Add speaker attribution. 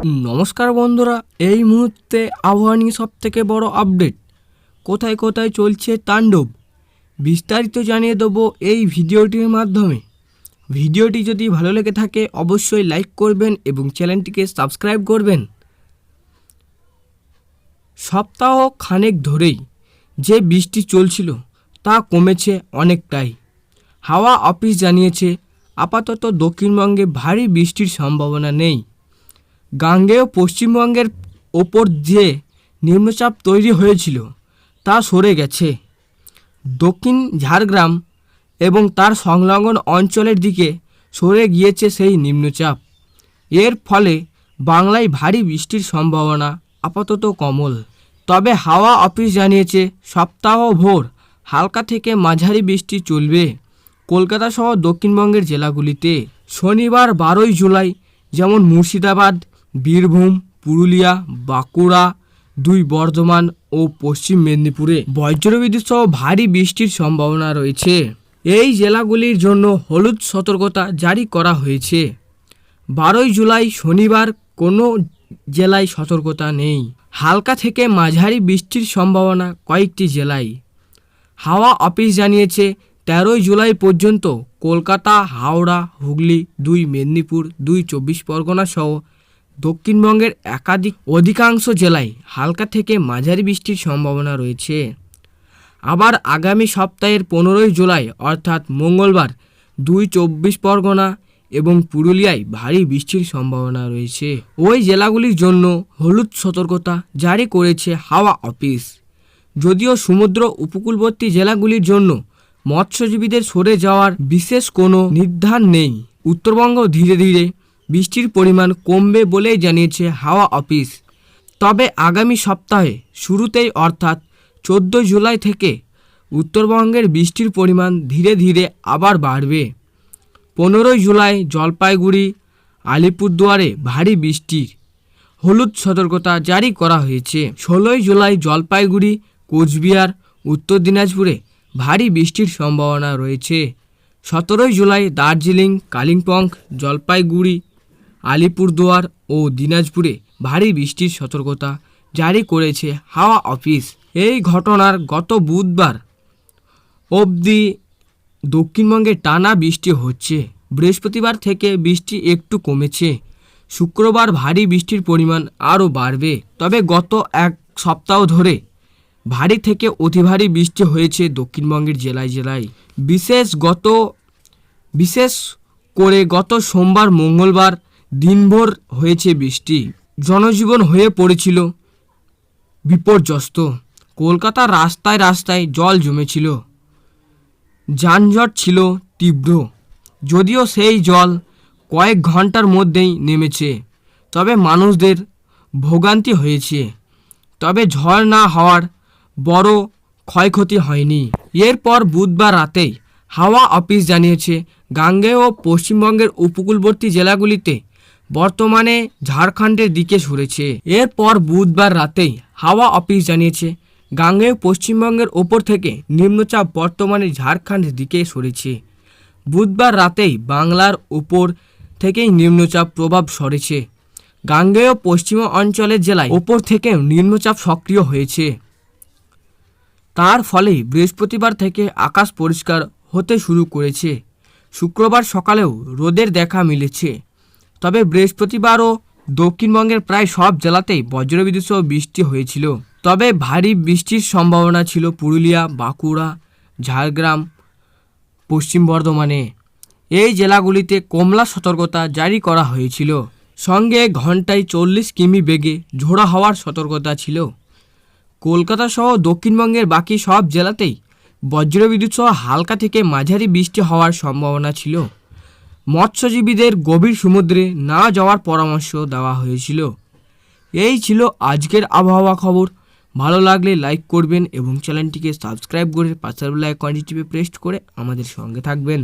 Speaker 1: নমস্কার বন্ধুরা, এই মুহূর্তে আবহাওয়া নিয়ে সবথেকে বড় আপডেট। কোথায় কোথায় চলছে তাণ্ডব, বিস্তারিত জানিয়ে দেবো এই ভিডিওটির মাধ্যমে। ভিডিওটি যদি ভালো লেগে থাকে অবশ্যই লাইক করবেন এবং চ্যানেলটিকে সাবস্ক্রাইব করবেন। সপ্তাহ খানেক ধরেই যে বৃষ্টি চলছিল তা কমেছে অনেকটাই। হাওয়া অফিস জানিয়েছে আপাতত দক্ষিণবঙ্গে ভারী বৃষ্টির সম্ভাবনা নেই। গাঙ্গেয় পশ্চিমবঙ্গের ওপর যে নিম্নচাপ তৈরি হয়েছিল তা সরে গেছে। দক্ষিণ ঝাড়গ্রাম এবং তার সংলগ্ন অঞ্চলের দিকে সরে গিয়েছে সেই নিম্নচাপ। এর ফলে বাংলায় ভারী বৃষ্টির সম্ভাবনা আপাতত কমল। তবে হাওয়া অফিস জানিয়েছে সপ্তাহভর হালকা থেকে মাঝারি বৃষ্টি চলবে কলকাতা সহ দক্ষিণবঙ্গের জেলাগুলিতে। শনিবার 12ই জুলাই যেমন মুর্শিদাবাদ, বীরভূম, পুরুলিয়া, বাঁকুড়া, বর্ধমান ও পশ্চিম মেদিনীপুরে বজ্রবিদ্যুৎ সহ ভারী বৃষ্টির সম্ভাবনা রয়েছে। এই জেলাগুলির জন্য হলুদ সতর্কতা জারি করা হয়েছে। 12ই জুলাই শনিবার কোনো জেলায় সতর্কতা নেই। হালকা থেকে মাঝারি বৃষ্টির সম্ভাবনা কয়েকটি জেলায়। হাওয়া অফিস জানিয়েছে 13ই জুলাই পর্যন্ত কলকাতা, হাওড়া, হুগলি, মেদিনীপুর, 24 পরগনা সহ দক্ষিণবঙ্গের অধিকাংশ জেলায় হালকা থেকে মাঝারি বৃষ্টির সম্ভাবনা রয়েছে। আবার আগামী সপ্তাহের 15ই জুলাই অর্থাৎ মঙ্গলবার 24 পরগনা এবং পুরুলিয়ায় ভারী বৃষ্টির সম্ভাবনা রয়েছে। ওই জেলাগুলির জন্য হলুদ সতর্কতা জারি করেছে হাওয়া অফিস। যদিও সমুদ্র উপকূলবর্তী জেলাগুলির জন্য মৎস্যজীবীদের সরে যাওয়ার বিশেষ কোনো নির্ধারণ নেই। উত্তরবঙ্গ ধীরে ধীরে বৃষ্টির পরিমাণ কমবে বলেই জানিয়েছে হাওয়া অফিস। তবে আগামী সপ্তাহে শুরুতেই অর্থাৎ 14 জুলাই থেকে উত্তরবঙ্গের বৃষ্টির পরিমাণ ধীরে ধীরে আবার বাড়বে। 15ই জুলাই জলপাইগুড়ি, আলিপুরদুয়ারে ভারী বৃষ্টির হলুদ সতর্কতা জারি করা হয়েছে। 16ই জুলাই জলপাইগুড়ি, কোচবিহার, উত্তর দিনাজপুরে ভারী বৃষ্টির সম্ভাবনা রয়েছে। 17ই জুলাই দার্জিলিং, কালিম্পং, জলপাইগুড়ি, আলিপুরদুয়ার ও দিনাজপুরে ভারী বৃষ্টির সতর্কতা জারি করেছে হাওয়া অফিস। এই ঘটনার গত বুধবার অবধি দক্ষিণবঙ্গে টানা বৃষ্টি হচ্ছে। বৃহস্পতিবার থেকে বৃষ্টি একটু কমেছে। শুক্রবার ভারী বৃষ্টির পরিমাণ আরও বাড়বে। তবে গত এক সপ্তাহ ধরে ভারী থেকে অতি ভারী বৃষ্টি হয়েছে দক্ষিণবঙ্গের জেলায় জেলায়। বিশেষ করে গত সোমবার, মঙ্গলবার দিনভর হয়েছে বৃষ্টি। জনজীবন হয়ে পড়েছিল বিপর্যস্ত। কলকাতার রাস্তায় রাস্তায় জল জমেছিল, যানজট ছিল তীব্র। যদিও সেই জল কয়েক ঘন্টার মধ্যেই নেমেছে, তবে মানুষদের ভোগান্তি হয়েছে। তবে ঝড় না হওয়ার বড় ক্ষয়ক্ষতি হয়নি। এরপর বুধবার রাতেই হাওয়া অফিস জানিয়েছে গাঙ্গেয় ও পশ্চিমবঙ্গের উপকূলবর্তী জেলাগুলিতে বর্তমানে ঝাড়খণ্ডের দিকে সরেছে। এরপর বুধবার রাতেই হাওয়া অফিস জানিয়েছে গাঙ্গেয় পশ্চিমবঙ্গের ওপর থেকে নিম্নচাপ বর্তমানে ঝাড়খণ্ডের দিকে সরেছে। বুধবার রাতেই বাংলার উপর থেকেই নিম্নচাপ প্রভাব সরেছে। গাঙ্গেয় পশ্চিম অঞ্চলের জেলায় ওপর থেকে নিম্নচাপ সক্রিয় হয়েছে। তার ফলে বৃহস্পতিবার থেকে আকাশ পরিষ্কার হতে শুরু করেছে। শুক্রবার সকালেও রোদের দেখা মিলেছে। তবে বৃহস্পতিবারও দক্ষিণবঙ্গের প্রায় সব জেলাতেই বজ্রবিদ্যুৎ সহ বৃষ্টি হয়েছিল। তবে ভারী বৃষ্টির সম্ভাবনা ছিল পুরুলিয়া, বাঁকুড়া, ঝাড়গ্রাম, পশ্চিম বর্ধমানে। এই জেলাগুলিতে কমলা সতর্কতা জারি করা হয়েছিল। সঙ্গে ঘন্টায় 40 কিমি বেগে ঝোড়ো হাওয়ার সতর্কতা ছিল। কলকাতা সহ দক্ষিণবঙ্গের বাকি সব জেলাতেই বজ্রবিদ্যুৎ সহ হালকা থেকে মাঝারি বৃষ্টি হওয়ার সম্ভাবনা ছিল। মৎস্যজীবীদের গভীর সমুদ্রে না যাওয়ার পরামর্শ দেওয়া হয়েছিল। এই ছিল আজকের আবহাওয়া খবর। ভালো লাগলে লাইক করবেন এবং চ্যানেলটিকে সাবস্ক্রাইব করে পাশের বেল আইকনটি টিপে প্রেস করে আমাদের সঙ্গে থাকবেন।